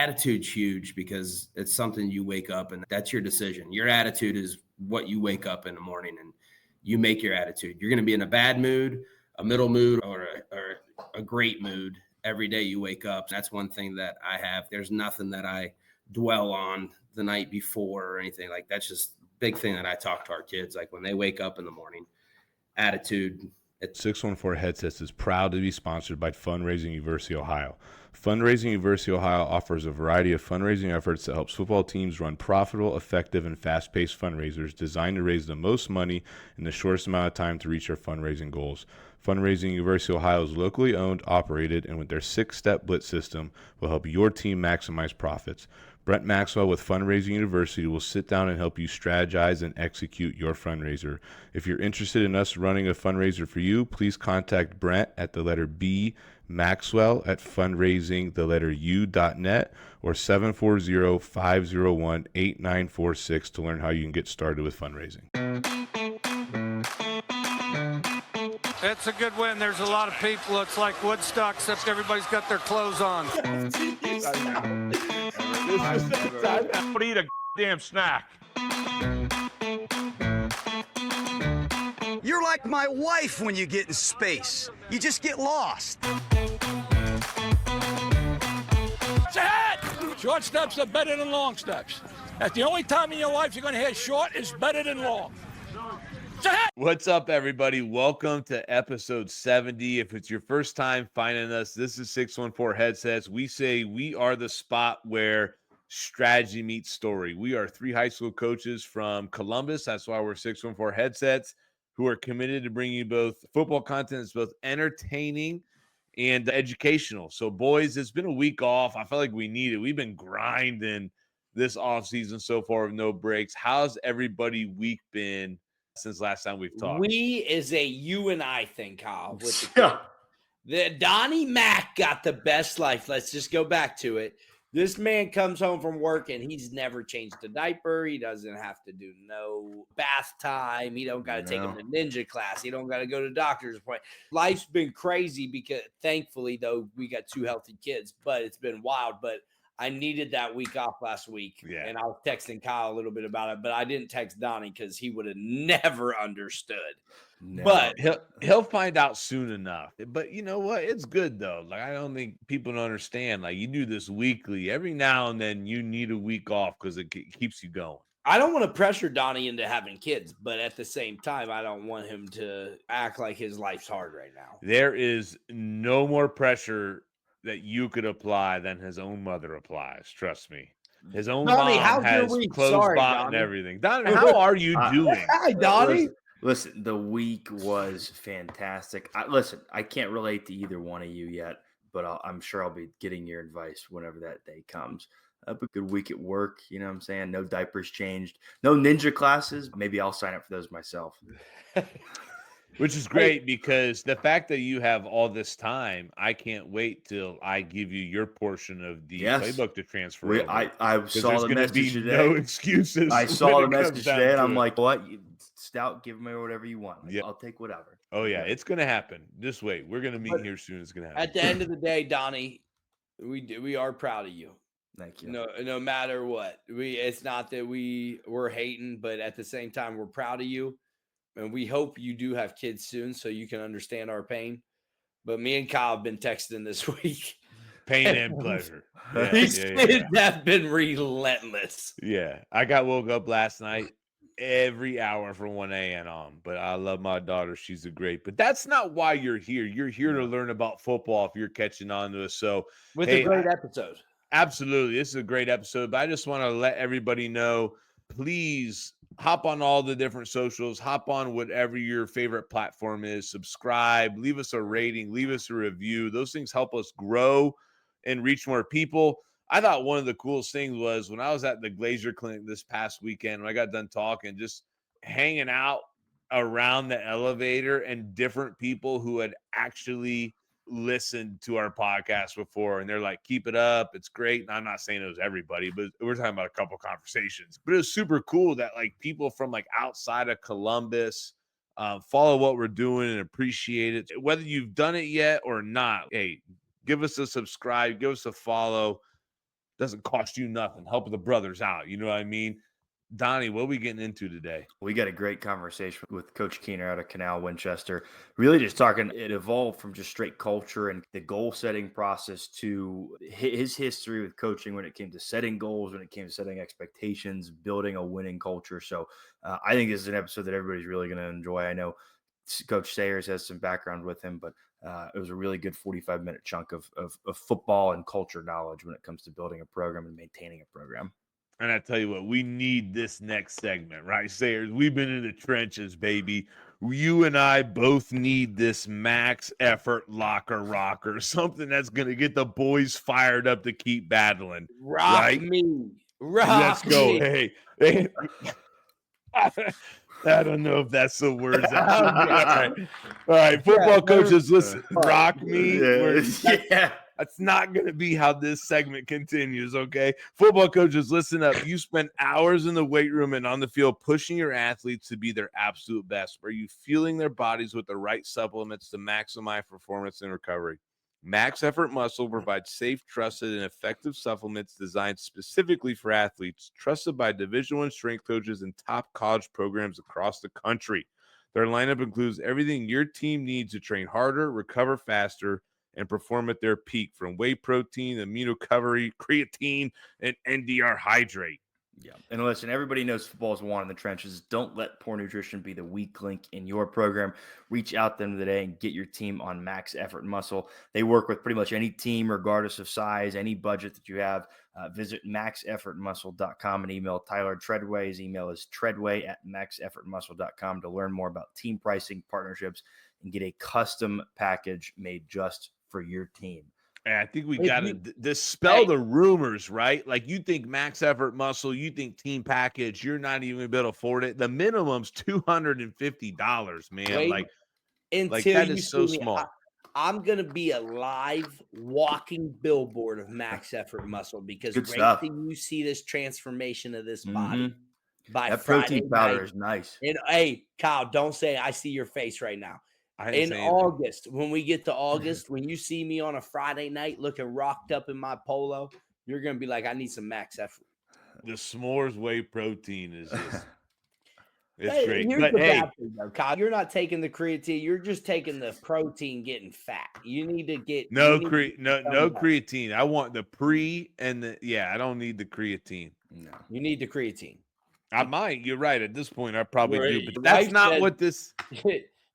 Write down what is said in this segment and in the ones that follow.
attitude's huge because it's something you wake up and that's your decision. Your attitude is what you wake up in the morning and you make your attitude. You're going to be in a bad mood, a middle mood, or a great mood every day you wake up. That's one thing that I have. There's nothing that I dwell on the night before or anything. Like, that's just a big thing that I talk to our kids. Like, when they wake up in the morning, attitude. 614 Headsets is proud to be sponsored by Fundraising University Ohio. Fundraising University Ohio offers a variety of fundraising efforts that helps football teams run profitable, effective, and fast-paced fundraisers designed to raise the most money in the shortest amount of time to reach their fundraising goals. Fundraising University Ohio is locally owned, operated, and with their 6-step blitz system will help your team maximize profits. Brent Maxwell with Fundraising University will sit down and help you strategize and execute your fundraiser. If you're interested in us running a fundraiser for you, please contact Brent at the letter B, Maxwell at fundraising.net or 740-501-8946 to learn how you can get started with fundraising. It's a good win. There's a lot of people. It's like Woodstock, except everybody's got their clothes on. But eat a damn snack. You're like my wife when you get in space. You just get lost. It's ahead! Short steps are better than long steps. That's the only time in your life you're going to hear short is better than long. It's ahead! What's up, everybody? Welcome to episode 70. If it's your first time finding us, this is 614 Headsets. We say we are the spot where strategy meets story. We are 3 high school coaches from Columbus. That's why we're 614 Headsets, who are committed to bringing you both football content that's both entertaining and educational. So, boys, it's been a week off. I feel like we need it. We've been grinding this offseason so far with no breaks. How's everybody week been since last time we've talked? We is a you and I thing, Kyle. With the Donnie Mac got the best life. Let's just go back to it. This man comes home from work and he's never changed a diaper. He doesn't have to do no bath time. He don't got to take him to ninja class. He don't got to go to doctor's appointment. Life's been crazy because thankfully, though, we got 2 healthy kids, but it's been wild. But I needed that week off last week. Yeah. And I was texting Kyle a little bit about it, but I didn't text Donnie because he would have never understood. No. But he'll find out soon enough. But you know what? It's good, though. Like, I don't think people don't understand. Like, you do this weekly. Every now and then you need a week off because it keeps you going. I don't want to pressure Donnie into having kids, but at the same time, I don't want him to act like his life's hard right now. There is no more pressure that you could apply than his own mother applies. Trust me. His own Donnie, mom has clothes bought and everything. Donnie, how are you doing? Hi, Donnie. Listen, the week was fantastic. I can't relate to either one of you yet, but I'm sure I'll be getting your advice whenever that day comes. A good week at work, you know what I'm saying? No diapers changed, no ninja classes. Maybe I'll sign up for those myself. Which is great because the fact that you have all this time, I can't wait till I give you your portion of the playbook to transfer. I saw the message today. No excuses. I saw the message today, and I'm like, what? Stout, give me whatever you want. Like, I'll take whatever. Oh, yeah, it's going to happen. Just wait. We're going to meet here soon. It's going to happen. At the end of the day, Donnie, we are proud of you. Thank you. No matter what. It's not that we're hating, but at the same time, we're proud of you. And we hope you do have kids soon so you can understand our pain. But me and Kyle have been texting this week. Pain and pleasure. These kids have been relentless. Yeah. I got woke up last night every hour from 1 a.m. on. But I love my daughter. She's a great. But that's not why you're here. You're here to learn about football if you're catching on to us. So with a great episode. Absolutely. This is a great episode. But I just want to let everybody know, please hop on all the different socials, hop on whatever your favorite platform is, subscribe, leave us a rating, leave us a review. Those things help us grow and reach more people. I thought one of the coolest things was when I was at the Glazier Clinic this past weekend, when I got done talking, just hanging out around the elevator and different people who had actually listened to our podcast before, and they're like, keep it up, it's great. And I'm not saying it was everybody, but we're talking about a couple conversations. But it was super cool that like people from like outside of Columbus follow what we're doing and appreciate it. Whether you've done it yet or not, hey, give us a subscribe, give us a follow. doesn't cost you nothing. Help the brothers out. You know what I mean? Donnie, what are we getting into today? We got a great conversation with Coach Kuhner out of Canal Winchester. Really just talking, it evolved from just straight culture and the goal setting process to his history with coaching when it came to setting goals, when it came to setting expectations, building a winning culture. So I think this is an episode that everybody's really going to enjoy. I know Coach Sayers has some background with him, but it was a really good 45-minute chunk of football and culture knowledge when it comes to building a program and maintaining a program. And I tell you what, we need this next segment, right, Sayers? We've been in the trenches, baby. You and I both need this max effort locker rocker, something that's going to get the boys fired up to keep battling. Rock me. Let's go. Hey. I don't know if that's the words. All right. Football coaches, listen. Rock me. Yeah. That's not going to be how this segment continues, okay? Football coaches, listen up. You spend hours in the weight room and on the field pushing your athletes to be their absolute best. Are you fueling their bodies with the right supplements to maximize performance and recovery? Max Effort Muscle provides safe, trusted, and effective supplements designed specifically for athletes, trusted by Division I strength coaches and top college programs across the country. Their lineup includes everything your team needs to train harder, recover faster, and perform at their peak, from whey protein, amino recovery, creatine, and NDR hydrate. Yeah. And listen, everybody knows football is won in the trenches. Don't let poor nutrition be the weak link in your program. Reach out to them today and get your team on Max Effort Muscle. They work with pretty much any team, regardless of size, any budget that you have. Visit maxeffortmuscle.com and email Tyler Treadway. His email is treadway@maxeffortmuscle.com to learn more about team pricing, partnerships, and get a custom package made just for your team. And I think we got to dispel the rumors, right? Like, you think Max Effort Muscle, you think team package, you're not even able to afford it. The minimum's $250, man. That is so small. I'm going to be a live walking billboard of Max Effort Muscle, because Good stuff. You see this transformation of this body by that Friday protein powder night. is nice. And hey, Kyle, don't say I see your face right now. In August, when we get to August, when you see me on a Friday night looking rocked up in my polo, you're going to be like, I need some Max Effort. The s'mores whey protein is just it's great. Here's but the bad thing, though, Kyle. You're not taking the creatine. You're just taking the protein getting fat. You need to get no creatine. I want the pre and I don't need the creatine. No. You need the creatine. I might. You're right. At this point, I probably do. But that's not what this...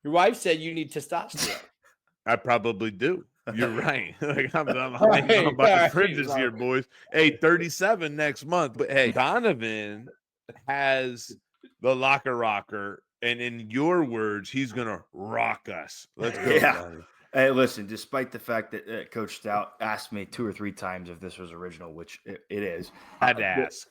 Your wife said you need testosterone. I probably do. You're right. I'm about the fringes here, boys. Hey, 37 next month. But hey, Donovan has the locker rocker, and in your words, he's gonna rock us. Let's go. Yeah. Hey, listen. Despite the fact that Coach Stout asked me 2 or 3 times if this was original, which it is, I had to ask.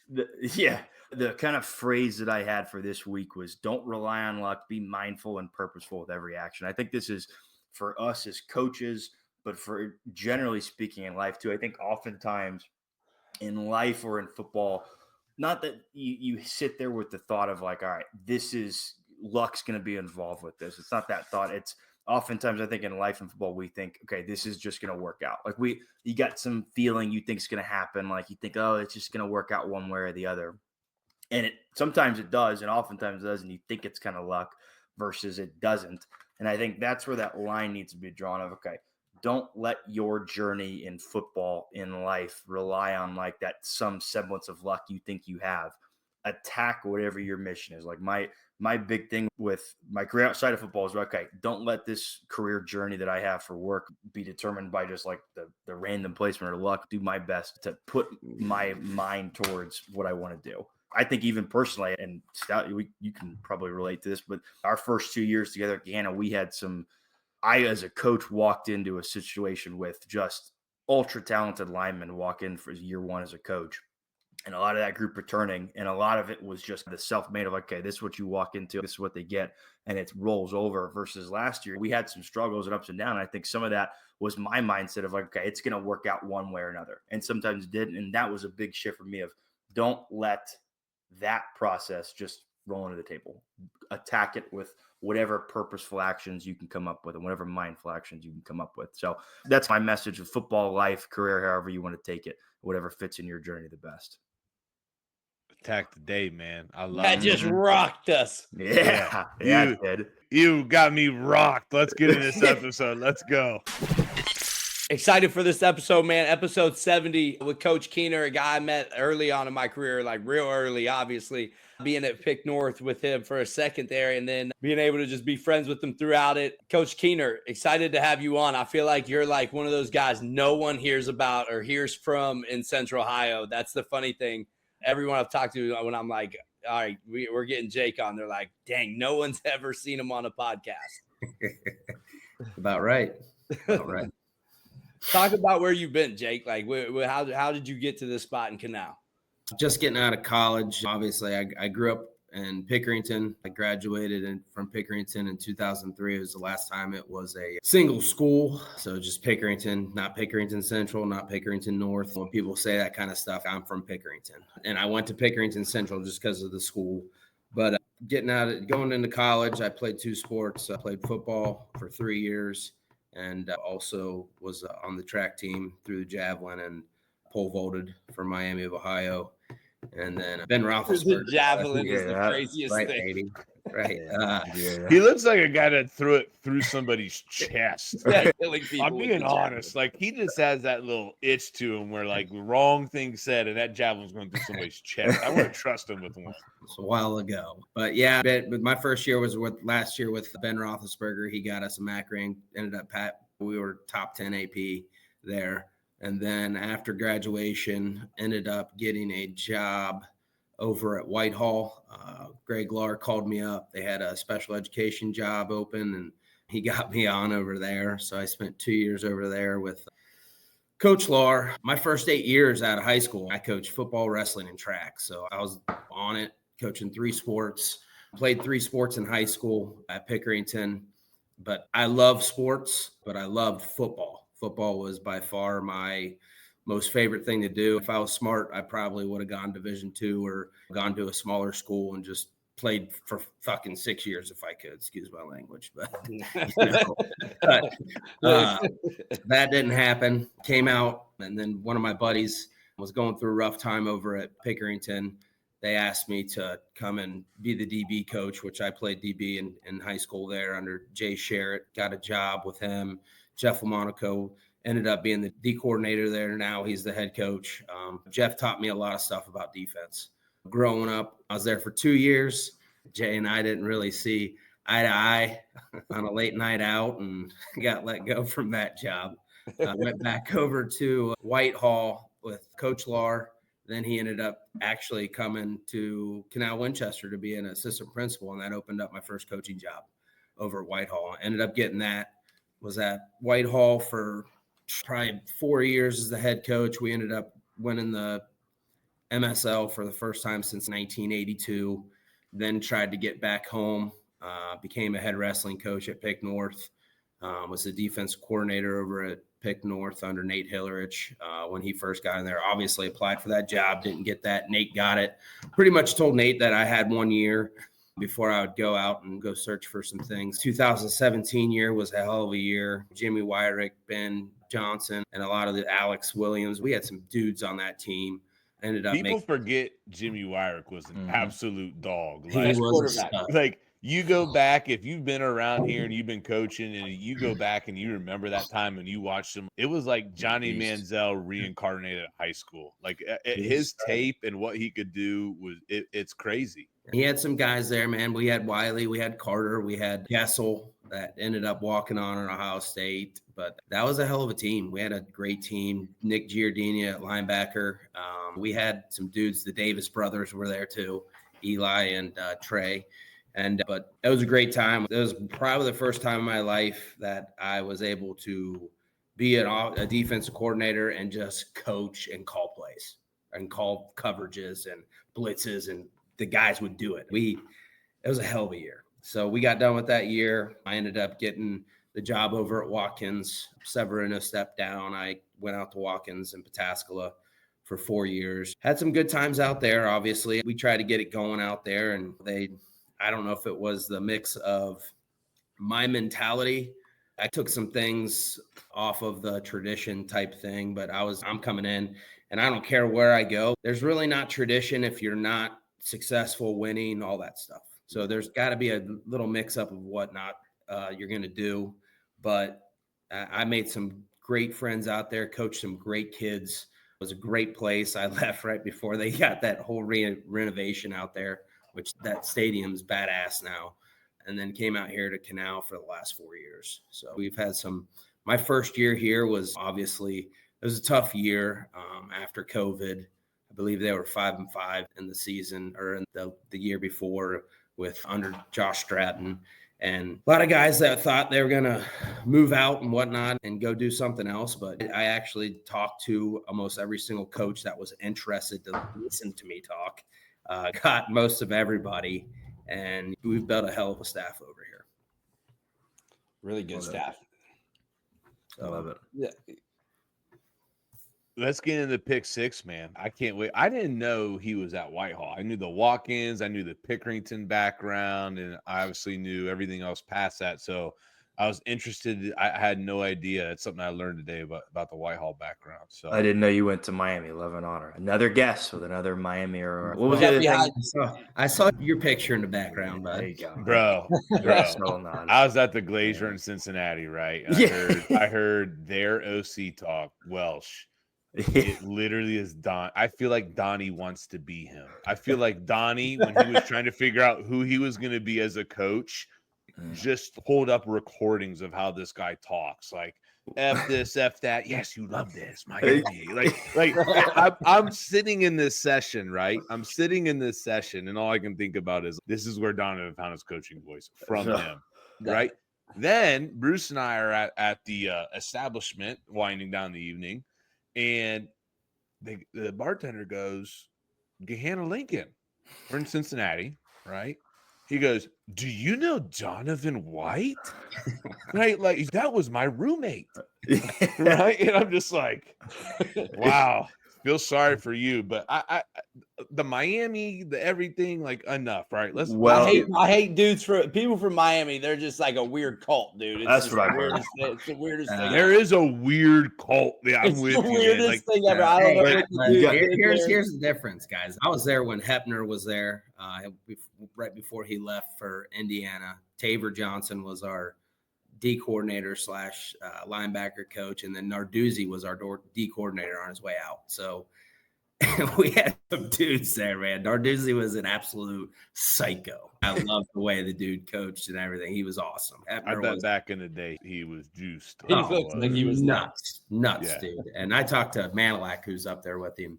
The kind of phrase that I had for this week was, don't rely on luck, be mindful and purposeful with every action. I think this is for us as coaches, but for generally speaking in life too. I think oftentimes in life or in football, not that you sit there with the thought of like, all right, this is luck's going to be involved with this. It's not that thought. It's oftentimes, I think in life and football, we think, okay, this is just going to work out. Like you got some feeling you think is going to happen. Like you think, oh, it's just going to work out one way or the other. And sometimes it does, and oftentimes it doesn't. You think it's kind of luck versus it doesn't. And I think that's where that line needs to be drawn of, okay, don't let your journey in football, in life, rely on like that some semblance of luck you think you have. Attack whatever your mission is. Like my big thing with my career outside of football is, okay, don't let this career journey that I have for work be determined by just like the random placement or luck. Do my best to put my mind towards what I want to do. I think even personally, and Stout, you can probably relate to this, but our first 2 years together at Guyana, we had I, as a coach, walked into a situation with just ultra talented linemen walk in for year one as a coach. And a lot of that group returning, and a lot of it was just the self-made of, okay, this is what you walk into, this is what they get, and it rolls over. Versus last year, we had some struggles and ups and downs. I think some of that was my mindset of like, okay, it's going to work out one way or another. And sometimes it didn't. And that was a big shift for me of, don't let that process just roll into the table. Attack it with whatever purposeful actions you can come up with and whatever mindful actions you can come up with. So that's my message of football, life, career, however you want to take it. whatever fits in your journey the best. Attack the day, man. I love That it. just rocked us. Yeah, it did. You got me rocked. Let's get in this episode. Let's go. Excited for this episode, man. Episode 70 with Coach Kuhner, a guy I met early on in my career, like real early, obviously. Being at Pick North with him for a second there and then being able to just be friends with him throughout it. Coach Kuhner, excited to have you on. I feel like you're like one of those guys no one hears about or hears from in Central Ohio. That's the funny thing. Everyone I've talked to when I'm like, all right, we're getting Jake on, they're like, dang, no one's ever seen him on a podcast. About right. About right. Talk about where you've been, Jake. Like, how did you get to this spot in Canal? Just getting out of college. Obviously, I grew up in Pickerington. I graduated from Pickerington in 2003. It was the last time it was a single school. So just Pickerington, not Pickerington Central, not Pickerington North. When people say that kind of stuff, I'm from Pickerington. And I went to Pickerington Central just because of the school. But going into college, I played 2 sports. I played football for 3 years and also was on the track team through the javelin and pole vaulted for Miami of Ohio. And then Ben Roethlisberger. The javelin is the craziest right, thing. baby. Right. He looks like a guy that threw it through somebody's chest. Yeah, killing people I'm with being the honest. Like, he just has that little itch to him where, like, wrong thing said and that javelin's going through somebody's chest. I wouldn't trust him with one. It's a while ago. But yeah, but my first year was last year with Ben Roethlisberger. He got us a MAC ring, ended up we were top 10 AP there. And then after graduation, ended up getting a job over at Whitehall. Greg Lar called me up. They had a special education job open, and he got me on over there. So I spent 2 years over there with Coach Lar. My first 8 years out of high school, I coached football, wrestling, and track. So I was on it, coaching 3 sports. Played 3 sports in high school at Pickerington. But I love sports, but I loved football. Football was by far my most favorite thing to do. If I was smart, I probably would have gone Division II or gone to a smaller school and just played for fucking 6 years if I could. Excuse my language, but, that didn't happen. Came out, and then one of my buddies was going through a rough time over at Pickerington. They asked me to come and be the DB coach, which I played DB in high school there under Jay Sherritt. Got a job with him. Jeff Lamonaco ended up being the D coordinator there. Now he's the head coach. Jeff taught me a lot of stuff about defense. Growing up, I was there for 2 years. Jay and I didn't really see eye to eye on a late night out and got let go from that job. Went back over to Whitehall with Coach Lar. Then he ended up actually coming to Canal Winchester to be an assistant principal, and that opened up my first coaching job over at Whitehall. Ended up getting that. Was at Whitehall for probably 4 years as the head coach. We ended up winning the MSL for the first time since 1982. Then tried to get back home. Became a head wrestling coach at Pick North. Was the defensive coordinator over at Pick North under Nate Hillerich when he first got in there. Obviously applied for that job, didn't get that. Nate got it. Pretty much told Nate that I had 1 year before I would go out and go search for some things. 2017 year was a hell of a year. Jimmy Wyrick, Ben Johnson, and a lot of the Alex Williams. We had some dudes on that team. People forget Jimmy Wyrick was an absolute dog. He was like, you go back, if you've been around here and you've been coaching and you go back and you remember that time and you watched him, it was like Johnny Manziel reincarnated high school. Like his tape and what he could do it's crazy. He had some guys there, man. We had Wiley, we had Carter, we had Kessel that ended up walking on at Ohio State. But that was a hell of a team. We had a great team. Nick Giardini at linebacker. We had some dudes. The Davis brothers were there too, Eli and Trey. But it was a great time. It was probably the first time in my life that I was able to be a defensive coordinator and just coach and call plays and call coverages and blitzes, and the guys would do it. It was a hell of a year. So we got done with that year. I ended up getting the job over at Watkins. Severino stepped down. I went out to Watkins and Pataskala for 4 years. Had some good times out there, obviously. We tried to get it going out there, and I don't know if it was the mix of my mentality. I took some things off of the tradition type thing, but I'm coming in And I don't care where I go. There's really not tradition if you're not successful, winning, all that stuff. So there's got to be a little mix up of whatnot you're going to do. But I made some great friends out there, coached some great kids. It was a great place. I left right before they got that whole renovation out there, which that stadium's badass now. And then came out here to Canal for the last 4 years. So we've had my first year here was obviously, it was a tough year after COVID. I believe they were 5-5 in the season, or in the year before, with under Josh Stratton. And a lot of guys that thought they were going to move out and whatnot and go do something else. But I actually talked to almost every single coach that was interested to listen to me talk. Got most of everybody. And we've built a hell of a staff over here. Really good staff. I love it. Yeah. Let's get into pick six, man. I can't wait. I didn't know he was at Whitehall. I knew the walk-ins, I knew the Pickerington background, and I obviously knew everything else past that. So I was interested. I had no idea. It's something I learned today about the Whitehall background. So I didn't know you went to Miami. Love and honor. Another guest with another Miami or what was the other thing? I saw your picture in the background, bud. There you go. Bro. I was at the Glacier in Cincinnati, right? I heard their OC talk Welsh. It literally is Don. I feel like Donnie wants to be him. I feel like Donnie, when he was trying to figure out who he was going to be as a coach, just pulled up recordings of how this guy talks. Like, F this, F that. Yes, you love this, Miami. I'm sitting in this session, right? I'm sitting in this session, and all I can think about is this is where Donovan found his coaching voice from him, right? Then Bruce and I are at the establishment winding down the evening. And the bartender goes, Gahanna Lincoln. We're in Cincinnati, right? He goes, do you know Donovan White? Right? Like, that was my roommate. Right? And I'm just like, wow. Feel sorry for you. But I the Miami, the everything, like, enough, right? I hate people from Miami. They're just like a weird cult, dude. That's right. It's the weirdest thing. There is a weird cult. Yeah, I'm with you. It's the weirdest thing ever. I don't know. Here's the difference, guys. I was there when Hepner was there, right before he left for Indiana. Taver Johnson was our D coordinator / linebacker coach, and then Narduzzi was our D coordinator on his way out. So we had some dudes there, man. Narduzzi was an absolute psycho. I love the way the dude coached and everything. He was awesome. I bet back in the day he was juiced. He looked like he was nuts, yeah. Dude. And I talked to Manilac, who's up there with him,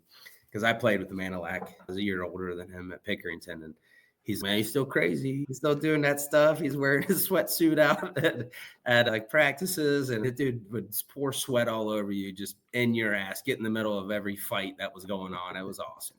because I played with the Manilac. I was a year older than him at Pickerington, and he's still crazy. He's still doing that stuff. He's wearing his sweatsuit out at like practices, and the dude would pour sweat all over you, just in your ass, get in the middle of every fight that was going on. It was awesome.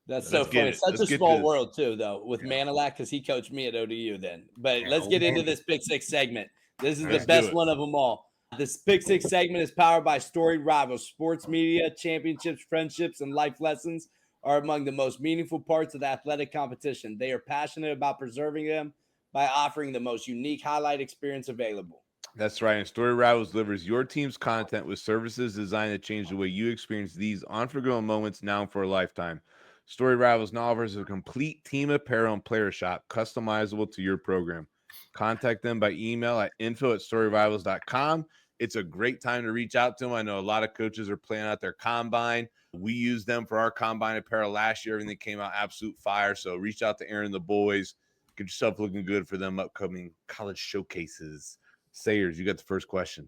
That's so funny. Such a small world too, though, with Manilac, because he coached me at ODU then. But let's get into this Pick Six segment. This is the best one of them all. This Pick Six segment is powered by Storied Rivals. Sports media, championships, friendships, and life lessons are among the most meaningful parts of the athletic competition. They are passionate about preserving them by offering the most unique highlight experience available. That's right. And Story Rivals delivers your team's content with services designed to change the way you experience these unforgettable moments now and for a lifetime. Story Rivals now offers a complete team apparel and player shop customizable to your program. Contact them by email at info@storyrivals.com. It's a great time to reach out to them. I know a lot of coaches are planning out their combine. We used them for our combine apparel last year. Everything came out absolute fire. So reach out to Aaron and the boys. Get yourself looking good for them upcoming college showcases. Sayers, you got the first question.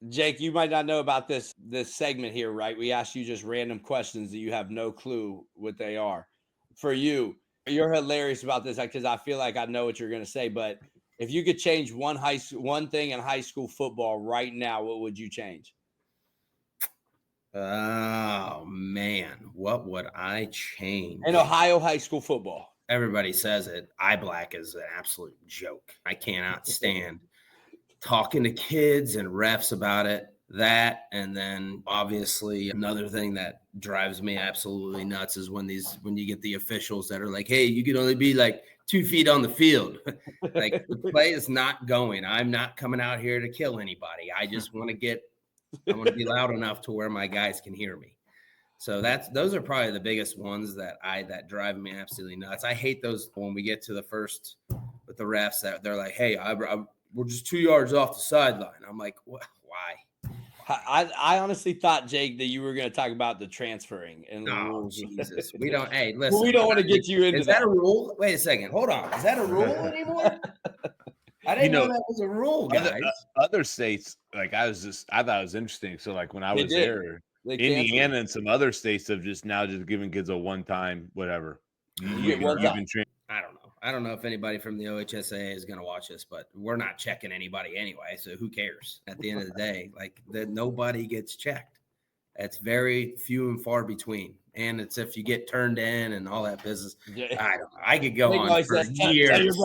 Jake, you might not know about this segment here, right? We ask you just random questions that you have no clue what they are. For you, you're hilarious about this because I feel like I know what you're going to say. But if you could change one thing in high school football right now, what would you change? Oh, man. What would I change? In Ohio high school football. Everybody says it. Eye black is an absolute joke. I cannot stand talking to kids and refs about it. That, and then obviously another thing that drives me absolutely nuts is when you get the officials that are like, hey, you can only be like 2 feet on the field. Like, the play is not going. I'm not coming out here to kill anybody. I just want to be loud enough to where my guys can hear me. So those are probably the biggest ones that drive me absolutely nuts. I hate those when we get to the first with the refs that they're like, "Hey, we're just 2 yards off the sideline." I'm like, "Why?" I honestly thought, Jake, that you were going to talk about the transferring and the rules. Jesus, we don't. Hey, listen, well, we don't want to get you into that. Is that a rule? Wait a second. Hold on. Is that a rule anymore? I didn't know that was a rule, guys. Other states, like I thought it was interesting. So like when I was there, Indiana and some other states have just giving kids a one-time whatever. I don't know. I don't know if anybody from the OHSAA is going to watch this, but we're not checking anybody anyway. So who cares? At the end of the day, like nobody gets checked. It's very few and far between. And it's if you get turned in and all that business. I don't know. I could go on for years.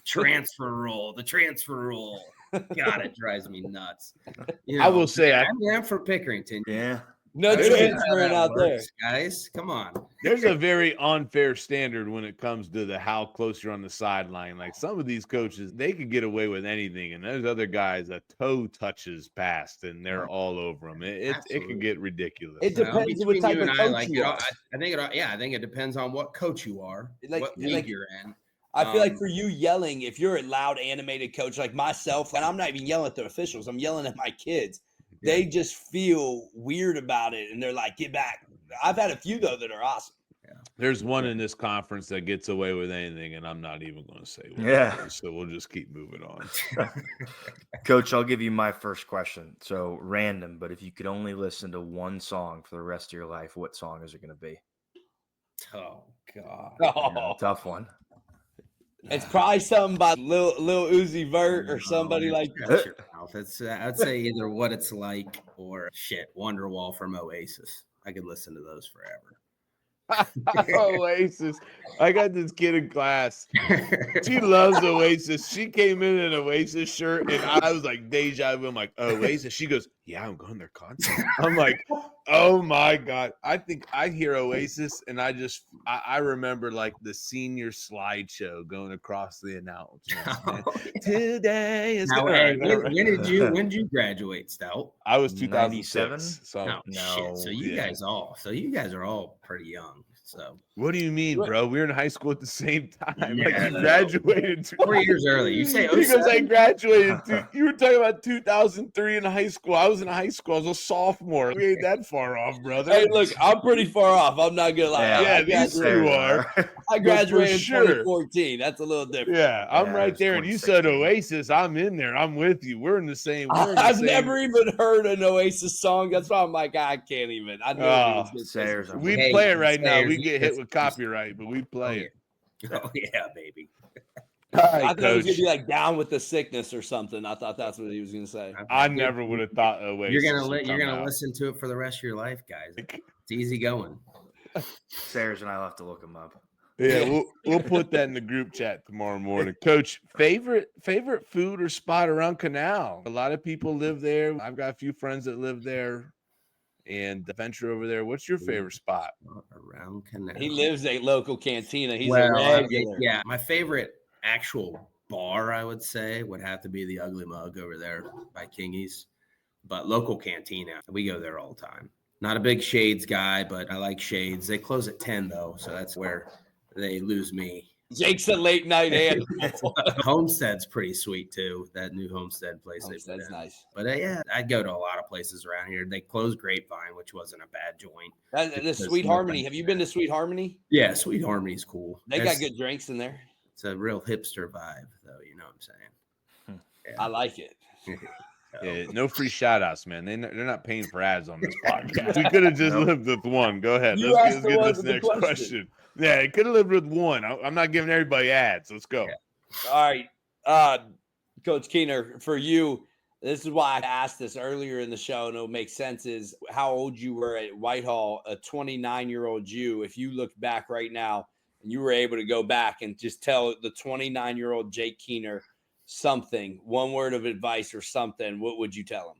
Transfer rule, the transfer rule. God, it drives me nuts. I will say I am for Pickerington. Yeah. No transferring out there, guys. Come on. There's a very unfair standard when it comes to how close you're on the sideline. Like some of these coaches, they could get away with anything, and there's other guys that toe touches past, and they're all over them. It can get ridiculous. It depends what type of coach you are. I think it depends on what coach you are, what league you're in. I feel like for you yelling, if you're a loud, animated coach like myself, and I'm not even yelling at the officials, I'm yelling at my kids. They just feel weird about it, and they're like, "Get back!" I've had a few though that are awesome. Yeah. There's one in this conference that gets away with anything, and I'm not even going to say what. Yeah. So we'll just keep moving on. Coach, I'll give you my first question. So random, but if you could only listen to one song for the rest of your life, what song is it going to be? Oh God, tough one. It's probably something by Lil Uzi Vert or somebody like that. I'd say either What It's Like or Wonderwall from Oasis. I could listen to those forever. Oasis. I got this kid in class. She loves Oasis. She came in an Oasis shirt, and I was like, deja vu. I'm like, Oasis. She goes, yeah, I'm going to their concert. I'm like, oh my God. I think I hear Oasis, and I remember like the senior slideshow going across the announcements. Today is when did you graduate, Stout? I was 2006. So shit. So you guys are all pretty young. So what do you mean, bro? We were in high school at the same time. Yeah, like you graduated 4 years early. You say because I graduated. You were talking about 2003 in high school. I was in high school. I was a sophomore. We ain't that far off, brother. Hey, look, I'm pretty far off. I'm not gonna lie. Yeah, yes, you are. I graduated in 2014. That's a little different. Yeah, I'm right there. And you said Oasis. I'm in there. I'm with you. We're in the same. I've never even heard an Oasis song. That's why I'm like, I can't even. I know we play it right now. We get hit with copyright, but we play it. Oh yeah, baby. Right, I thought it was gonna be like Down with the Sickness or something. I thought that's what he was gonna say. I never would have thought Oasis. You're gonna listen to it for the rest of your life, guys. It's easy going. Sayers and I'll have to look them up. Yeah, we'll put that in the group chat tomorrow morning. Coach, favorite food or spot around Canal? A lot of people live there. I've got a few friends that live there. And the Venture over there. What's your favorite spot around Canal? He lives at local cantina. He's a regular. Yeah, my favorite actual bar, I would say, would have to be the Ugly Mug over there by Kingy's. But local cantina, we go there all the time. Not a big Shades guy, but I like Shades. They close at 10 though, so that's where they lose me. Jake's a late night and Homestead's pretty sweet too. That new Homestead place. That's nice. But yeah, I'd go to a lot of places around here. They closed Grapevine, which wasn't a bad joint. The Sweet Harmony. Have you been to Sweet Harmony? Yeah, Sweet Harmony's cool. They got good drinks in there. It's a real hipster vibe, though. You know what I'm saying? Yeah. I like it. Yeah, no free shout outs, man. They're not paying for ads on this podcast. We could have just lived with one. Go ahead. Let's get this next question. Yeah, it could have lived with one. I'm not giving everybody ads. Let's go. Yeah. All right. Coach Kuhner, for you, this is why I asked this earlier in the show, and it'll make sense, is how old you were at Whitehall, a 29-year-old you. If you look back right now and you were able to go back and just tell the 29-year-old Jake Kuhner something, one word of advice or something, what would you tell him?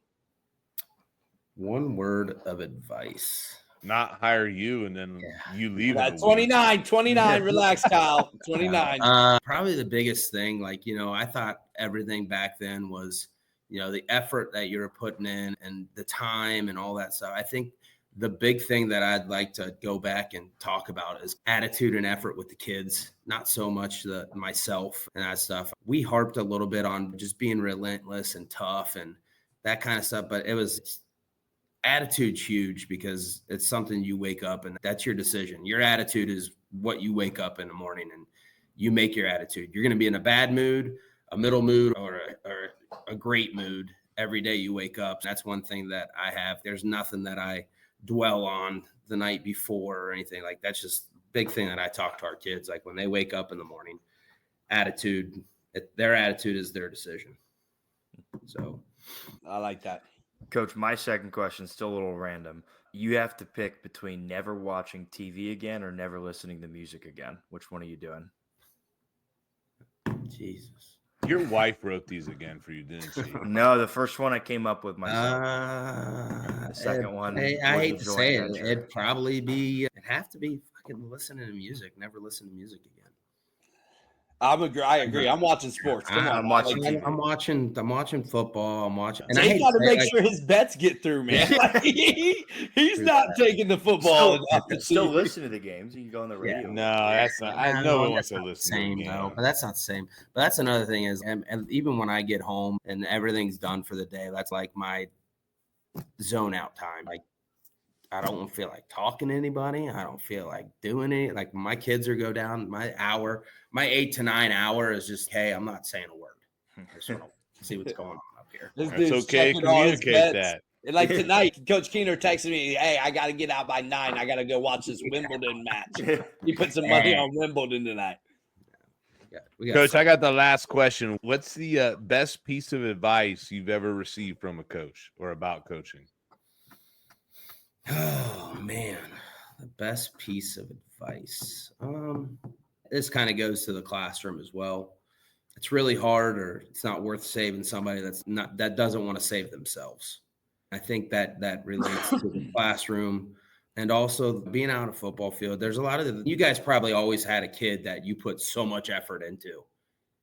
One word of advice. Not hire you and then you leave. 29, relax, Kyle. 29. Probably the biggest thing, I thought everything back then was the effort that you're putting in and the time and all that stuff. I think the big thing that I'd like to go back and talk about is attitude and effort with the kids, not so much myself and that stuff. We harped a little bit on just being relentless and tough and that kind of stuff, but it was attitude's huge because it's something you wake up and that's your decision. Your attitude is what you wake up in the morning and you make your attitude. You're going to be in a bad mood, a middle mood, or a great mood every day you wake up. That's one thing that I have. There's nothing that I dwell on the night before or anything like that's just a big thing that I talk to our kids. Like when they wake up in the morning, attitude, their attitude is their decision. So I like that. Coach, my second question is still a little random. You have to pick between never watching TV again or never listening to music again. Which one are you doing? Jesus. Your wife wrote these again for you, didn't she? No, the first one I came up with myself. The second one, I was hate a to joint say it. venture. It'd probably be. It'd have to be fucking listening to music. Never listen to music again. I agree. I'm watching sports. Come on, I'm watching TV. I'm watching football. I'm watching. And Jake got to make sure his bets get through, man. Like, he's not taking the football. Still listen to the games. You can go on the radio. No, that's not. I know one wants to listen to same the though, game. but that's not the same. But that's another thing is, and even when I get home and everything's done for the day, that's like my zone out time. Like I don't feel like talking to anybody. I don't feel like doing it. Like my kids are go down, my 8 to 9 hour is just, hey, I'm not saying a word. I just want to see what's going on up here. This That's dude's okay. checking all his Communicate bets. that. And like tonight, Coach Kuhner texted me, hey, I got to get out by 9. I got to go watch this Wimbledon match. He put some money on Wimbledon tonight. Coach, I got the last question. What's the best piece of advice you've ever received from a coach or about coaching? Oh man, the best piece of advice. This kind of goes to the classroom as well. It's really hard, or it's not worth saving somebody that doesn't want to save themselves. I think that relates to the classroom and also being out on a football field. There's a lot of you guys probably always had a kid that you put so much effort into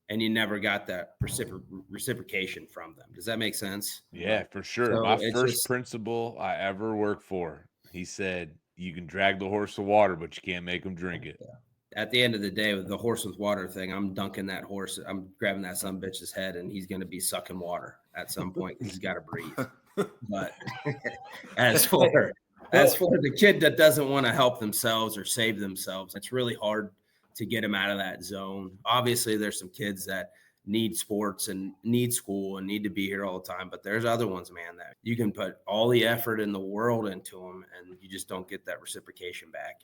and you never got that reciprocation from them. Does that make sense? Yeah, for sure. So My first principal I ever worked for, he said, you can drag the horse to water, but you can't make him drink it. At the end of the day, with the horse with water thing, I'm dunking that horse. I'm grabbing that son bitch's head, and he's going to be sucking water at some point. He's got to breathe. But as for the kid that doesn't want to help themselves or save themselves, it's really hard to get them out of that zone. Obviously, there's some kids that need sports and need school and need to be here all the time, but there's other ones, man, that you can put all the effort in the world into them and you just don't get that reciprocation back.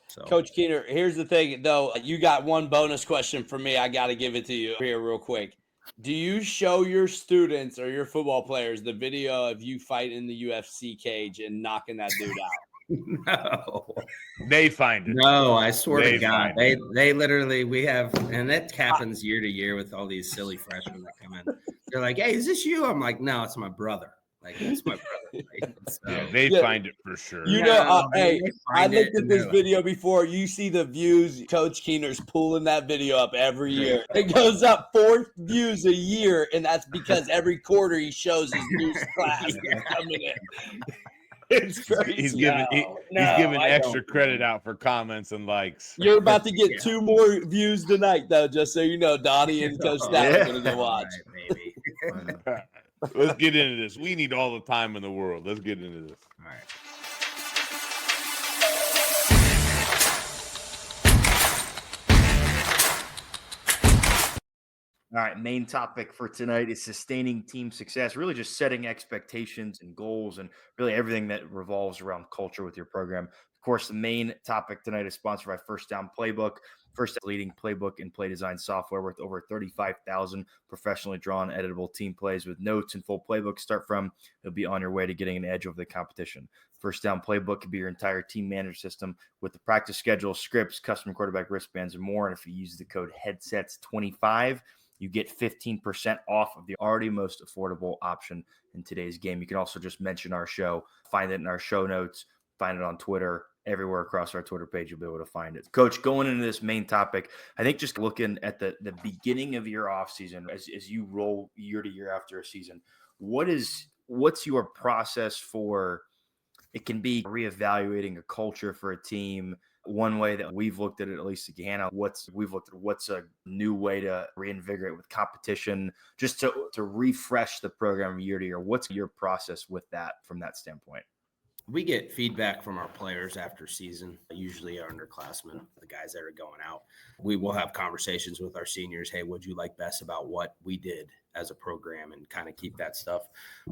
So, Coach Kuhner, here's the thing, though. You got one bonus question for me. I got to give it to you here real quick. Do you show your students or your football players the video of you fighting in the UFC cage and knocking that dude out? No, they find it. No, I swear to God, they literally, we have, and that happens year to year with all these silly freshmen that come in. They're like, "Hey, is this you?" I'm like, "No, it's my brother. Like, it's my brother." Right? So, yeah, they find it for sure. You know, hey, I looked at this video before. You see the views. Coach Kuhner's pulling that video up every year. It goes up 4 views a year, and that's because every quarter he shows his new class coming in. It's crazy. He's giving extra credit out for comments and likes. You're about to get 2 more views tonight, though, just so you know. Donnie and Coach Stout are going to go watch. Right, Let's get into this. We need all the time in the world. Let's get into this. All right. All right, main topic for tonight is sustaining team success, really just setting expectations and goals and really everything that revolves around culture with your program. Of course, the main topic tonight is sponsored by First Down Playbook, first leading playbook and play design software with over 35,000 professionally drawn editable team plays with notes and full playbooks. Start from, you'll be on your way to getting an edge over the competition. First Down Playbook could be your entire team manager system with the practice schedule, scripts, custom quarterback wristbands, and more. And if you use the code HEADSETS25, you get 15% off of the already most affordable option in today's game. You can also just mention our show, find it in our show notes, find it on Twitter, everywhere across our Twitter page, you'll be able to find it. Coach, going into this main topic, I think just looking at the beginning of your offseason, as you roll year to year after a season, what's your process for, it can be reevaluating a culture for a team. One way that we've looked at it, at least at Hannah, what's a new way to reinvigorate with competition, just to refresh the program year to year. What's your process with that from that standpoint? We get feedback from our players after season, usually our underclassmen, the guys that are going out. We will have conversations with our seniors. Hey, what'd you like best about what we did as a program, and kind of keep that stuff.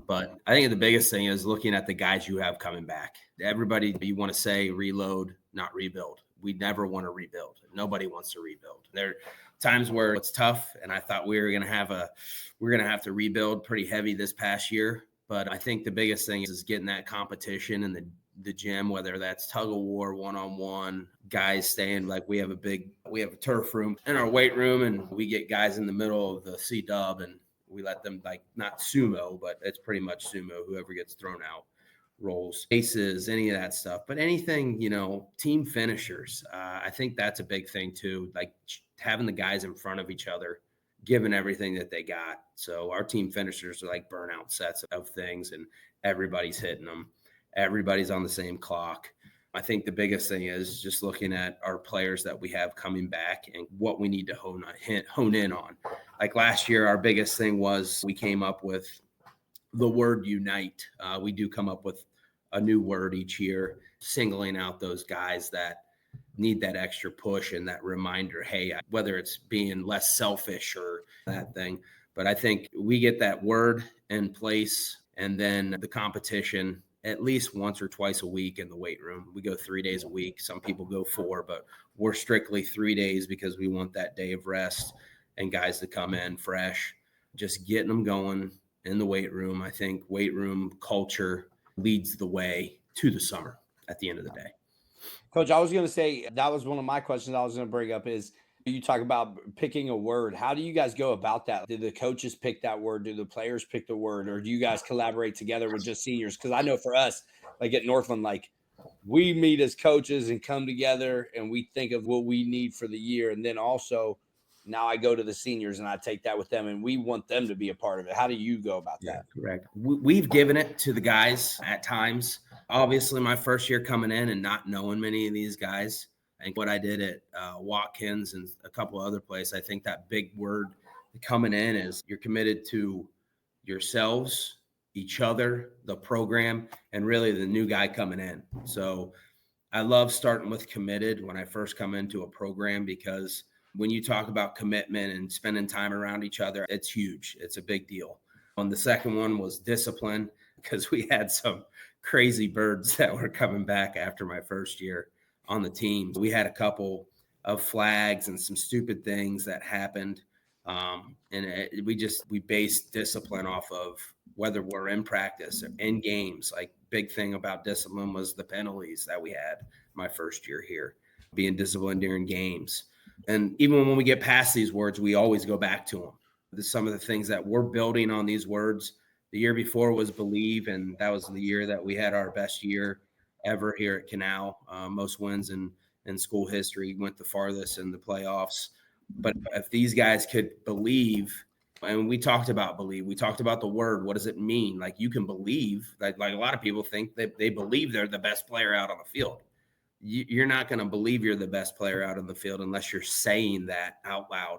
But I think the biggest thing is looking at the guys you have coming back. Everybody, you want to say reload, not rebuild. We never want to rebuild. Nobody wants to rebuild. There are times where it's tough, and I thought we were going to have to rebuild pretty heavy this past year. But I think the biggest thing is getting that competition in the gym, whether that's tug of war, one-on-one, guys staying, like we have a turf room in our weight room, and we get guys in the middle of the C-dub, and we let them, like, not sumo, but it's pretty much sumo. Whoever gets thrown out rolls, aces, any of that stuff. But anything, team finishers, I think that's a big thing too, like having the guys in front of each other, given everything that they got. So our team finishers are like burnout sets of things, and everybody's hitting them. Everybody's on the same clock. I think the biggest thing is just looking at our players that we have coming back and what we need to hone in on. Like last year, our biggest thing was we came up with the word unite. We do come up with a new word each year, singling out those guys that need that extra push and that reminder, hey, whether it's being less selfish or that thing. But I think we get that word in place, and then the competition at least once or twice a week in the weight room. We go 3 days a week. Some people go 4, but we're strictly 3 days because we want that day of rest and guys to come in fresh, just getting them going in the weight room. I think weight room culture leads the way to the summer at the end of the day. Coach, I was going to say, that was one of my questions I was going to bring up is, you talk about picking a word. How do you guys go about that? Do the coaches pick that word? Do the players pick the word? Or do you guys collaborate together with just seniors? Because I know for us, like at Northland, like we meet as coaches and come together and we think of what we need for the year. And then also now I go to the seniors and I take that with them, and we want them to be a part of it. How do you go about that? Correct. We've given it to the guys at times. Obviously, my first year coming in and not knowing many of these guys, I think what I did at Watkins and a couple other places, I think that big word coming in is you're committed to yourselves, each other, the program, and really the new guy coming in. So I love starting with committed when I first come into a program, because when you talk about commitment and spending time around each other, it's huge. It's a big deal. And the second one was discipline, because we had some crazy birds that were coming back after my first year on the team. We had a couple of flags and some stupid things that happened. We based discipline off of whether we're in practice or in games. Like, big thing about discipline was the penalties that we had my first year here, being disciplined during games. And even when we get past these words, we always go back to them. Some of the things that we're building on these words. The year before was believe, and that was the year that we had our best year ever here at Canal. Most wins in school history, went the farthest in the playoffs. But if these guys could believe, and we talked about believe, we talked about the word, what does it mean? Like, you can believe, like a lot of people think that they believe they're the best player out on the field. You're not going to believe you're the best player out on the field unless you're saying that out loud.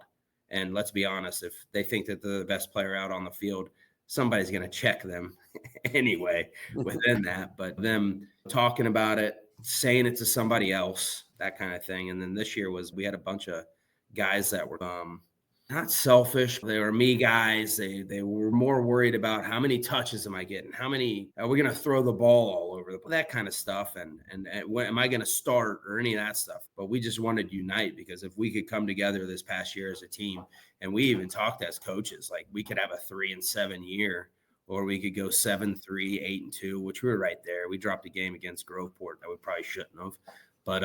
And let's be honest, if they think that they're the best player out on the field, somebody's going to check them anyway within that. But them talking about it, saying it to somebody else, that kind of thing. And then this year we had a bunch of guys that were not selfish. They were me guys. They were more worried about how many touches am I getting? How many are we going to throw the ball all over that kind of stuff? And when am I going to start, or any of that stuff? But we just wanted to unite, because if we could come together this past year as a team, and we even talked as coaches, like we could have a 3-7 year, or we could go 7-3, 8-2, which we were right there. We dropped a game against Groveport that we probably shouldn't have, but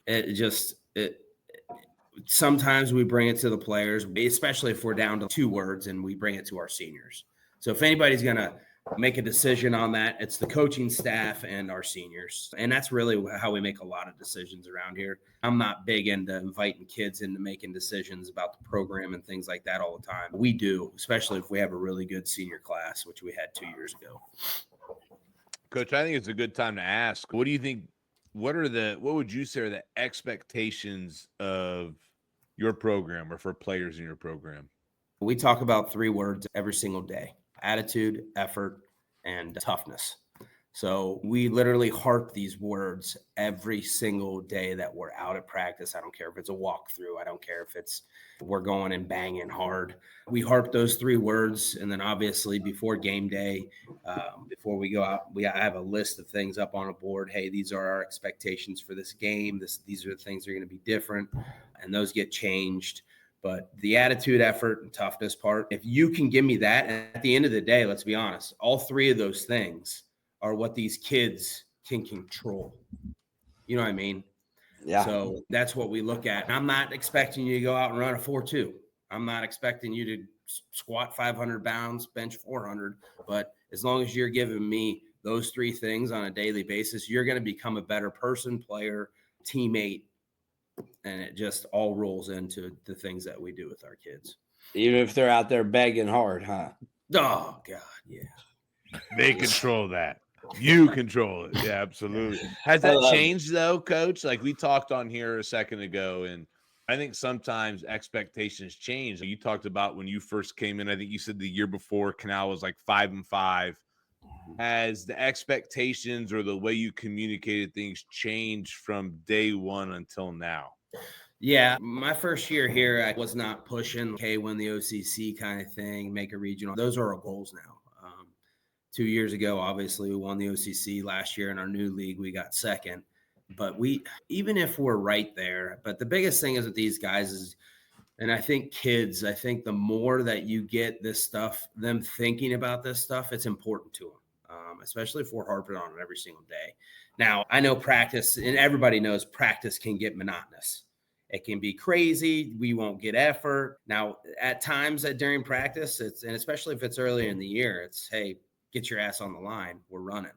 sometimes we bring it to the players, especially if we're down to 2 words, and we bring it to our seniors. So if anybody's going to make a decision on that. It's the coaching staff and our seniors. And that's really how we make a lot of decisions around here. I'm not big into inviting kids into making decisions about the program and things like that all the time. We do, especially if we have a really good senior class, which we had 2 years ago. Coach, I think it's a good time to ask, what do you think, what would you say are the expectations of your program or for players in your program? We talk about 3 words every single day: attitude, effort, and toughness. So we literally harp these words every single day that we're out at practice. I don't care if it's a walkthrough. I don't care if it's we're going and banging hard. We harp those 3 words. And then obviously before game day, before we go out, I have a list of things up on a board. Hey, these are our expectations for this game. These are the things that are going to be different. And those get changed. But the attitude, effort, and toughness part, if you can give me that, and at the end of the day, let's be honest, all 3 of those things are what these kids can control. You know what I mean? Yeah. So that's what we look at. And I'm not expecting you to go out and run a 4.2. I'm not expecting you to squat 500 pounds, bench 400. But as long as you're giving me those 3 things on a daily basis, you're going to become a better person, player, teammate. And it just all rolls into the things that we do with our kids. Even if they're out there begging hard, huh? Oh, God, yeah. They control that. You control it. Yeah, absolutely. Has that changed, though, Coach? Like we talked on here a second ago, and I think sometimes expectations change. You talked about when you first came in, I think you said the year before Canal was like 5-5. Has the expectations or the way you communicated things changed from day one until now? Yeah, my first year here, I was not pushing, hey, win the OCC kind of thing, make a regional. Those are our goals now. 2 years ago, obviously, we won the OCC. Last year in our new league, we got second. But even if we're right there, but the biggest thing is with these guys is, and I think kids, I think the more that you get this stuff, them thinking about this stuff, it's important to them, especially if we're harping on it every single day. Now, I know practice, and everybody knows practice can get monotonous. It can be crazy. We won't get effort. Now, at times during practice, and especially if it's early in the year, it's, hey, get your ass on the line. We're running,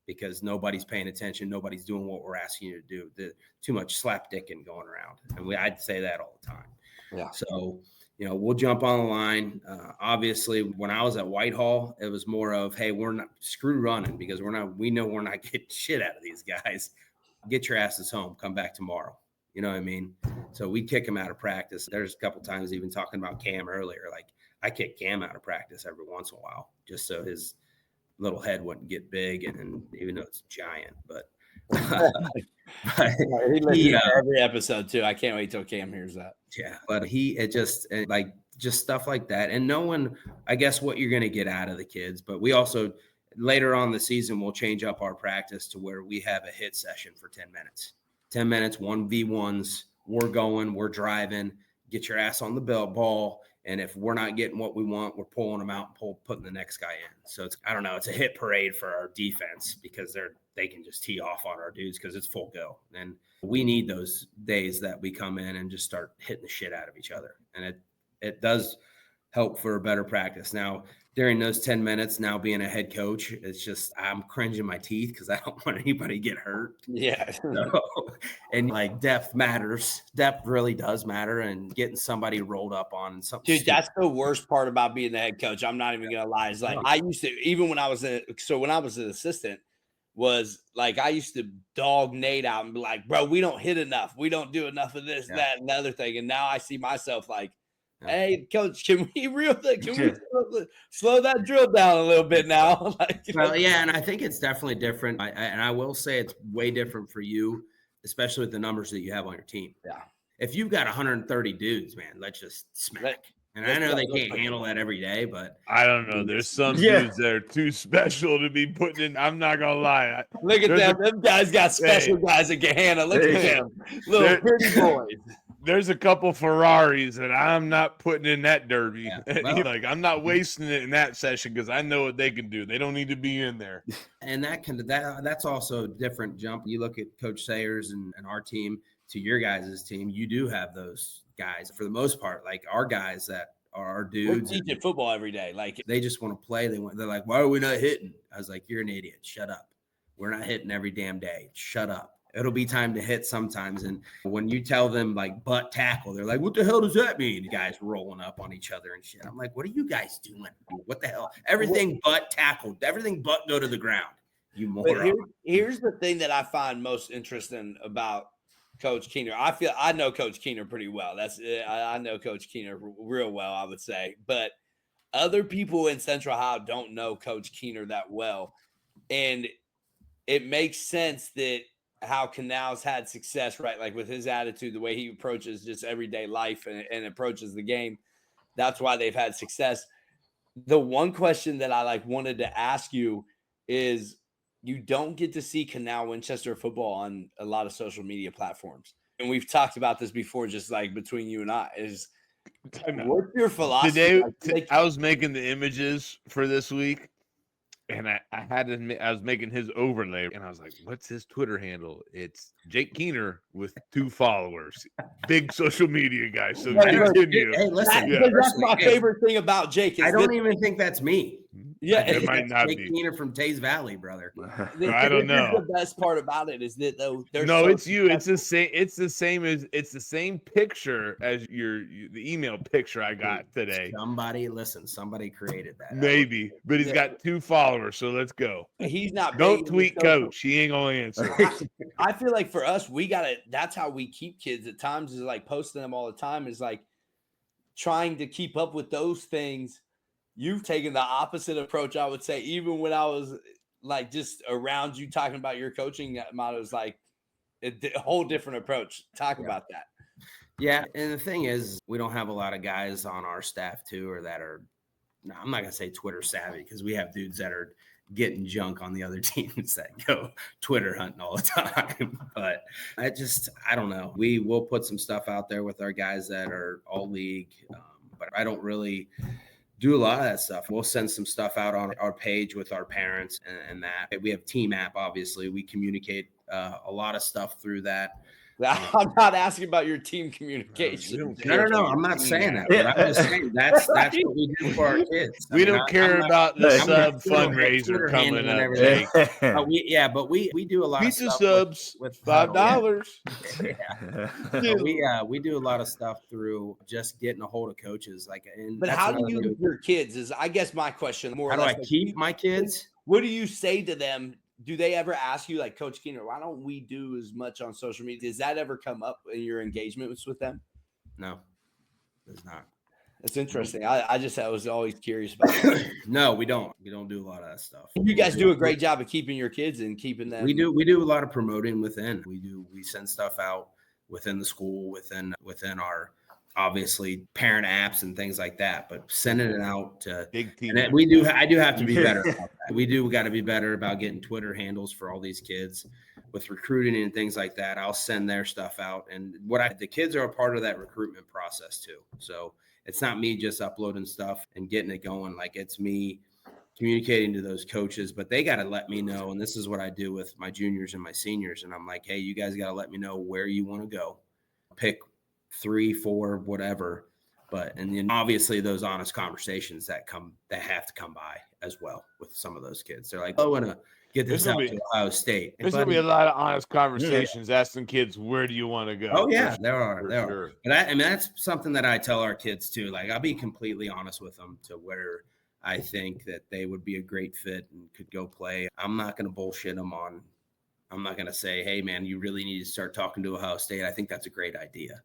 because nobody's paying attention. Nobody's doing what we're asking you to do. Too much slapdicking going around. And I'd say that all the time. Yeah. So, we'll jump on the line. Obviously, when I was at Whitehall, it was more of, hey, we're not screw running, because we know we're not getting shit out of these guys. Get your asses home. Come back tomorrow. You know what I mean? So we kick him out of practice. There's a couple times even talking about Cam earlier. Like, I kick Cam out of practice every once in a while, just so his little head wouldn't get big, and even though it's giant, but he listens to every episode too. I can't wait till Cam hears that. Yeah, but just stuff like that, and knowing, I guess, what you're going to get out of the kids. But we also later on the season we'll change up our practice to where we have a hit session for 10 minutes. 10 minutes, 1v1s. We're going, we're driving. Get your ass on the ball. And if we're not getting what we want, we're pulling them out and putting the next guy in. So it's a hit parade for our defense, because they can just tee off on our dudes because it's full go. And we need those days that we come in and just start hitting the shit out of each other. And it does help for a better practice. Now, during those 10 minutes, now being a head coach, it's just, I'm cringing my teeth because I don't want anybody to get hurt. Yeah. So, and depth matters. Depth really does matter, and getting somebody rolled up on something. Dude, that's the worst part about being the head coach. I'm not even going to lie. It's like, I used to, even when I was an assistant, was like, I used to dog Nate out and be like, bro, we don't hit enough. We don't do enough of this, that, and the other thing. And now I see myself like, hey, coach, can we slow that drill down a little bit now? Well, yeah, and I think it's definitely different. And I will say it's way different for you, especially with the numbers that you have on your team. Yeah. If you've got 130 dudes, man, let's just smack. And I know they can't handle that every day, but I don't know. There's some dudes that are too special to be putting in. I'm not gonna lie. Look at them. Them guys got special guys that can handle. Look at them, little pretty boys. There's a couple Ferraris that I'm not putting in that derby. Yeah, well, I'm not wasting it in that session because I know what they can do. They don't need to be in there. And that's also a different jump. You look at Coach Sayers and our team to your guys' team. You do have those guys for the most part, like our guys that our We're dudes. teaching football every day. Like, They just want to play. They're like, why are we not hitting? I was like, you're an idiot. Shut up. We're not hitting every damn day. Shut up. It'll be time to hit sometimes. And when you tell them like butt tackle, they're like, what the hell does that mean? The guys rolling up on each other and shit. I'm like, what are you guys doing? What the hell? Everything but tackle. Everything but go to the ground. You moron. Here's the thing that I find most interesting about Coach Kuhner. I know Coach Kuhner pretty well. I know Coach Kuhner real well, I would say. But other people in Central Ohio don't know Coach Kuhner that well. And it makes sense that how Canal's had success, right? Like with his attitude, the way he approaches just everyday life and approaches the game. That's why they've had success. The one question that I wanted to ask you is, you don't get to see Canal Winchester football on a lot of social media platforms. And we've talked about this before, just like between you and I, is what's your philosophy? Today, I was making the images for this week, and I was making his overlay, and I was like, what's his Twitter handle? It's Jake Kuhner with 2 followers. Big social media guy. So continue. Hey, listen, that's my favorite thing about Jake. I don't even think that's me. Yeah, it might not Jake be. Kuhner from Tays Valley, brother. I don't know. The best part about it is that it's you. It's the same. It's the same picture as the email picture I got today. Somebody created that. Maybe, but he's got 2 followers. So let's go. He's not. Don't tweet Coach. He ain't gonna answer. I feel like for us, that's how we keep kids at times, is like posting them all the time, is like trying to keep up with those things. You've taken the opposite approach, I would say. Even when I was like just around you talking about your coaching mottos, like a whole different approach. Talk about that. Yeah, and the thing is, we don't have a lot of guys on our staff too, or that are, I'm not gonna say Twitter savvy, because we have dudes that are getting junk on the other teams that go Twitter hunting all the time. But I don't know. We will put some stuff out there with our guys that are all league, but I don't really do a lot of that stuff. We'll send some stuff out on our page with our parents and that. We have Team App, obviously. We communicate a lot of stuff through that. I'm not asking about your team communication. No. I'm not saying that. But I'm just saying that's what we do for our kids. We don't care about the sub fundraiser coming up. But we do a lot Pizza of stuff subs with $5. We do a lot of stuff through just getting a hold of coaches. But how do you keep your kids? Is I guess my question. More. How do I keep my kids? What do you say to them? Do they ever ask you, like, Coach Kuhner, why don't we do as much on social media? Does that ever come up in your engagements with them? No, it's not. It's interesting. I was always curious about that. No, we don't. We don't do a lot of that stuff. You guys do a great job of keeping your kids and keeping them. We do a lot of promoting within. We send stuff out within the school, within our obviously parent apps and things like that, but sending it out to big team. I do have to be better about that. We do got to be better about getting Twitter handles for all these kids with recruiting and things like that. I'll send their stuff out, and the kids are a part of that recruitment process too. So it's not me just uploading stuff and getting it going. Like, it's me communicating to those coaches, but they got to let me know. And this is what I do with my juniors and my seniors. And I'm like, hey, you guys got to let me know where you want to go. Pick 3, 4, whatever. And then obviously those honest conversations that have to come by as well with some of those kids. They're like, oh, I want to get this out to Ohio State. There's going to be a lot of honest conversations asking kids, where do you want to go? Oh, yeah, there are. Sure. But that's something that I tell our kids too. Like, I'll be completely honest with them to where I think that they would be a great fit and could go play. I'm not going to bullshit them on. I'm not going to say, hey, man, you really need to start talking to Ohio State. I think that's a great idea.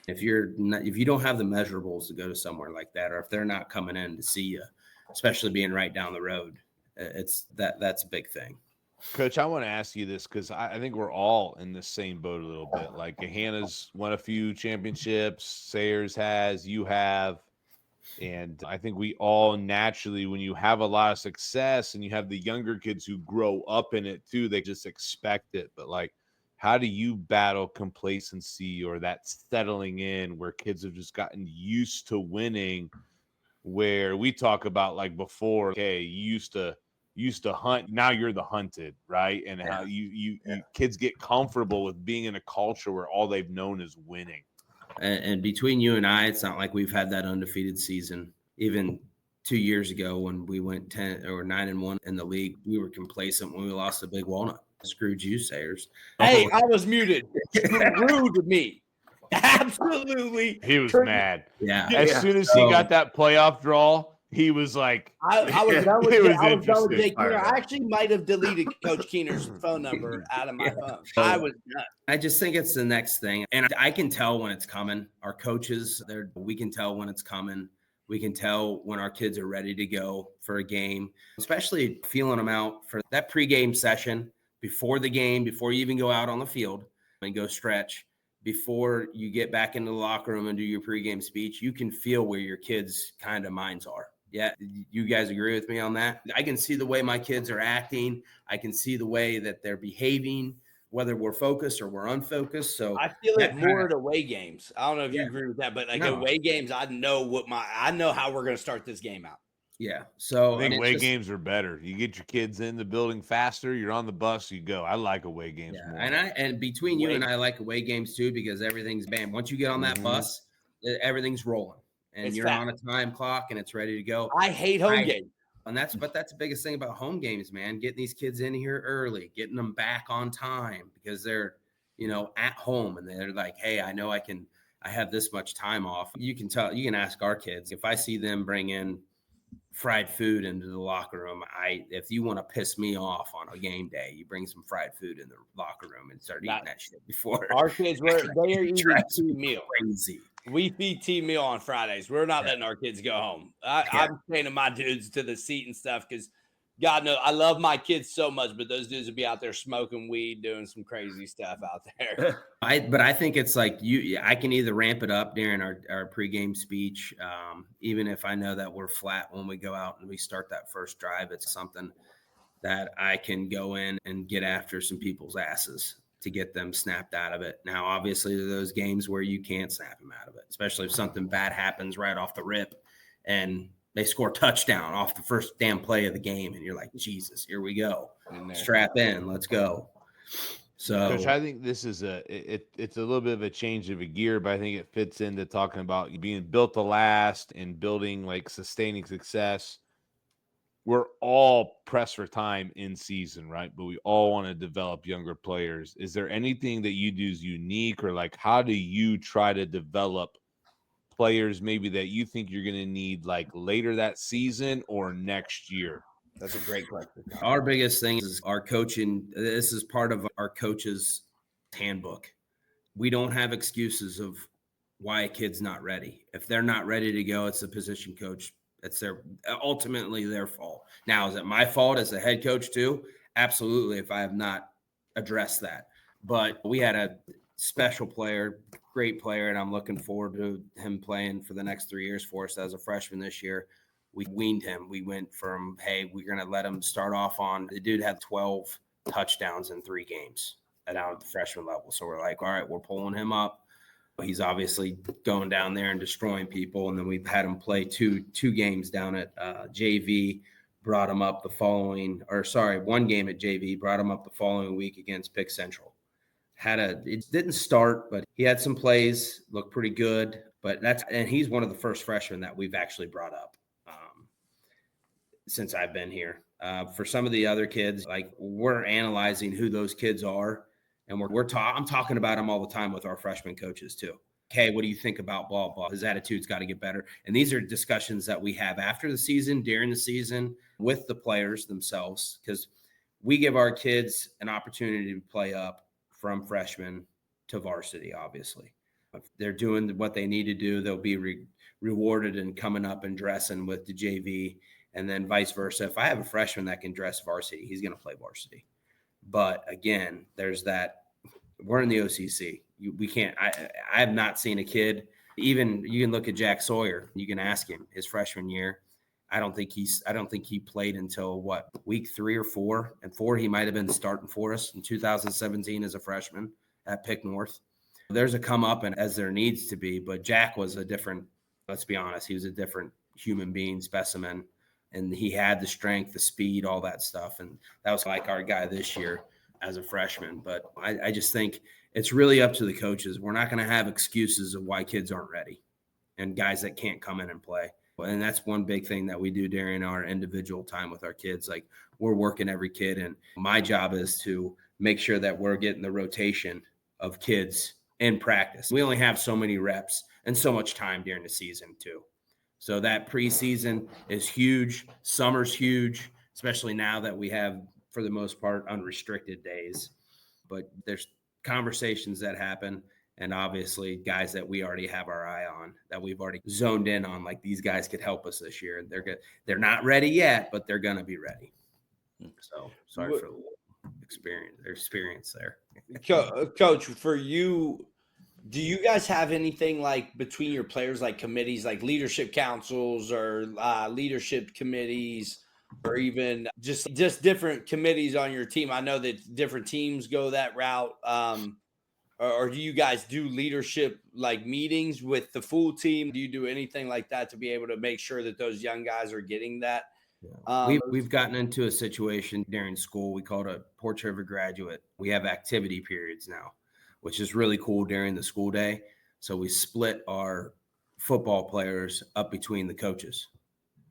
If you don't have the measurables to go to somewhere like that, or if they're not coming in to see you, especially being right down the road, that's a big thing. Coach, I want to ask you this, because I think we're all in the same boat a little bit. Like, Hannah's won a few championships, Sayers has, you have, and I think we all naturally, when you have a lot of success and you have the younger kids who grow up in it too, they just expect it. But like, how do you battle complacency or that settling in where kids have just gotten used to winning, where we talk about, like, before, okay, you used to hunt, now you're the hunted, right? And how you kids get comfortable with being in a culture where all they've known is winning. And between you and I, it's not like we've had that undefeated season. Even 2 years ago when we went 10 or 9-1 in the league, we were complacent when we lost a big walnut. Screwed you, Sayers. Hey, I was muted. Screwed me. Absolutely. He was mad. Yeah. As soon as he got that playoff draw, he was like, I was done with, It was I was done with interesting. Jake Kuhner. I actually might have deleted Coach Kuhner's phone number out of my phone. I was done. I just think it's the next thing. And I can tell when it's coming. Our coaches, we can tell when it's coming. We can tell when our kids are ready to go for a game, especially feeling them out for that pregame session before the game, before you even go out on the field and go stretch, before you get back into the locker room and do your pregame speech. You can feel where your kids' kind of minds are. Yeah, you guys agree with me on that? I can see the way my kids are acting. I can see the way that they're behaving, whether we're focused or we're unfocused. So I feel it more at away games. I don't know if you agree with that, but like No. away games, I know how we're going to start this game out. Yeah. So I think away games are better. You get your kids in the building faster. You're on the bus. You go. I like away games more. And between you and I like away games too, because everything's bam. Once you get on that bus, everything's rolling, and you're on a time clock, and it's ready to go. I hate home games. And that's the biggest thing about home games, man. Getting these kids in here early, getting them back on time because they're, at home and they're like, hey, I know I have this much time off. You can ask our kids. If I see them bring in fried food into the locker room, if you want to piss me off on a game day, you bring some fried food in the locker room and start eating that shit before. Our kids they are eating team meal. Crazy. We feed team meal on Fridays. We're not letting our kids go home. I'm training my dudes to the seat and stuff because God knows I love my kids so much, but those dudes would be out there smoking weed, doing some crazy stuff out there. But I think it's like I can either ramp it up during our pregame speech, even if I know that we're flat when we go out and we start that first drive. It's something that I can go in and get after some people's asses to get them snapped out of it. Now, obviously, there are those games where you can't snap them out of it, especially if something bad happens right off the rip and they score a touchdown off the first damn play of the game. And you're like, Jesus, here we go. Strap in. Let's go. So, Coach, I think this is it's a little bit of a change of a gear, but I think it fits into talking about being built to last and building like sustaining success. We're all pressed for time in season, right? But we all want to develop younger players. Is there anything that you do is unique, or like how do you try to develop players maybe that you think you're going to need like later that season or next year? That's a great question. Our biggest thing is our coaching. This is part of our coach's handbook. We don't have excuses of why a kid's not ready. If they're not ready to go, it's the position coach. It's ultimately their fault. Now, is it my fault as a head coach too? Absolutely, if I have not addressed that. But we had a special player, great player, and I'm looking forward to him playing for the next 3 years for us as a freshman this year. We weaned him. We went from, hey, we're going to let him start off on – the dude had 12 touchdowns in 3 games at the freshman level. So we're like, all right, we're pulling him up. He's obviously going down there and destroying people. And then we've had him play two games down at JV, brought him up one game at JV, brought him up the following week against Pick Central. It didn't start, but he had some plays, looked pretty good. And he's one of the first freshmen that we've actually brought up since I've been here. For some of the other kids, like we're analyzing who those kids are. And I'm talking about him all the time with our freshman coaches too. Okay, what do you think about blah, blah? His attitude's got to get better. And these are discussions that we have after the season, during the season, with the players themselves, because we give our kids an opportunity to play up from freshman to varsity, obviously. If they're doing what they need to do, they'll be rewarded and coming up and dressing with the JV, and then vice versa. If I have a freshman that can dress varsity, he's going to play varsity. But again, there's that. We're in the OCC. We can't. I have not seen a kid. Even you can look at Jack Sawyer. You can ask him his freshman year. I don't think he played until week 3 or 4. And 4 he might have been starting for us in 2017 as a freshman at Pick North. There's a come up and as there needs to be. But Jack was a different. Let's be honest. He was a different human being specimen, and he had the strength, the speed, all that stuff. And that was like our guy this year. as a freshman. But I just think it's really up to the coaches. We're not going to have excuses of why kids aren't ready and guys that can't come in and play. And that's one big thing that we do during our individual time with our kids. Like, we're working every kid, and my job is to make sure that we're getting the rotation of kids in practice. We only have so many reps and so much time during the season too. So that preseason is huge. Summer's huge, especially now that we have, for the most part, unrestricted days. But there's conversations that happen, and obviously guys that we already have our eye on, that we've already zoned in on, like, these guys could help us this year. They're good. They're not ready yet, but they're going to be ready. So sorry for the experience there. Coach, for you, do you guys have anything like between your players, like committees, like leadership councils or leadership committees, or even just different committees on your team? I know that different teams go that route. Or do you guys do leadership like meetings with the full team? Do you do anything like that to be able to make sure that those young guys are getting that? We've gotten into a situation during school. We call it a portrait of a graduate. We have activity periods now, which is really cool during the school day. So we split our football players up between the coaches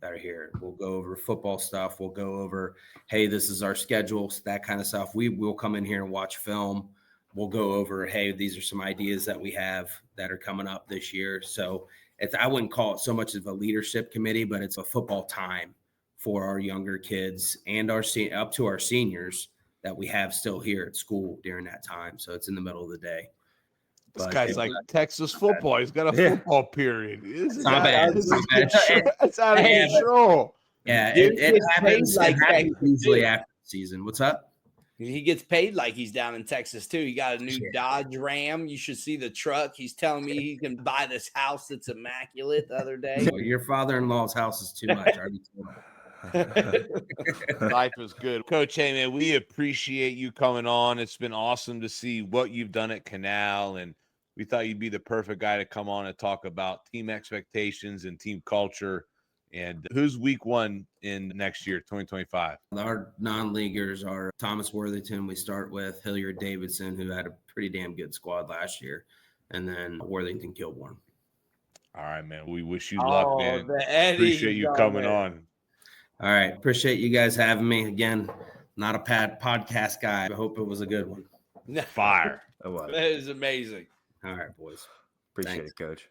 that are here. We'll go over football stuff. We'll go over, hey, this is our schedules, that kind of stuff. We'll come in here and watch film. We'll go over, hey, these are some ideas that we have that are coming up this year. So I wouldn't call it so much of a leadership committee, but it's a football time for our younger kids and up to our seniors that we have still here at school during that time. So it's in the middle of the day. This guy's like Texas football. He's got a football period. It's not bad. It's out of control. Yeah, it happens usually after the season. What's up? He gets paid like he's down in Texas too. He got a new Dodge Ram. You should see the truck. He's telling me he can buy this house that's immaculate the other day. Well, your father-in-law's house is too much. I already told him. Life is good. Coach, hey, man, we appreciate you coming on. It's been awesome to see what you've done at Canal, and we thought you'd be the perfect guy to come on and talk about team expectations and team culture. And who's week one in next year, 2025? Our non-leaguers are Thomas Worthington, we start with, Hilliard Davidson, who had a pretty damn good squad last year, and then Worthington Kilborn. All right, man. We wish you luck, man. Appreciate you coming on. All right. Appreciate you guys having me. Again, not a podcast guy. I hope it was a good one. Fire. That is amazing. All right, boys. Appreciate it, Coach.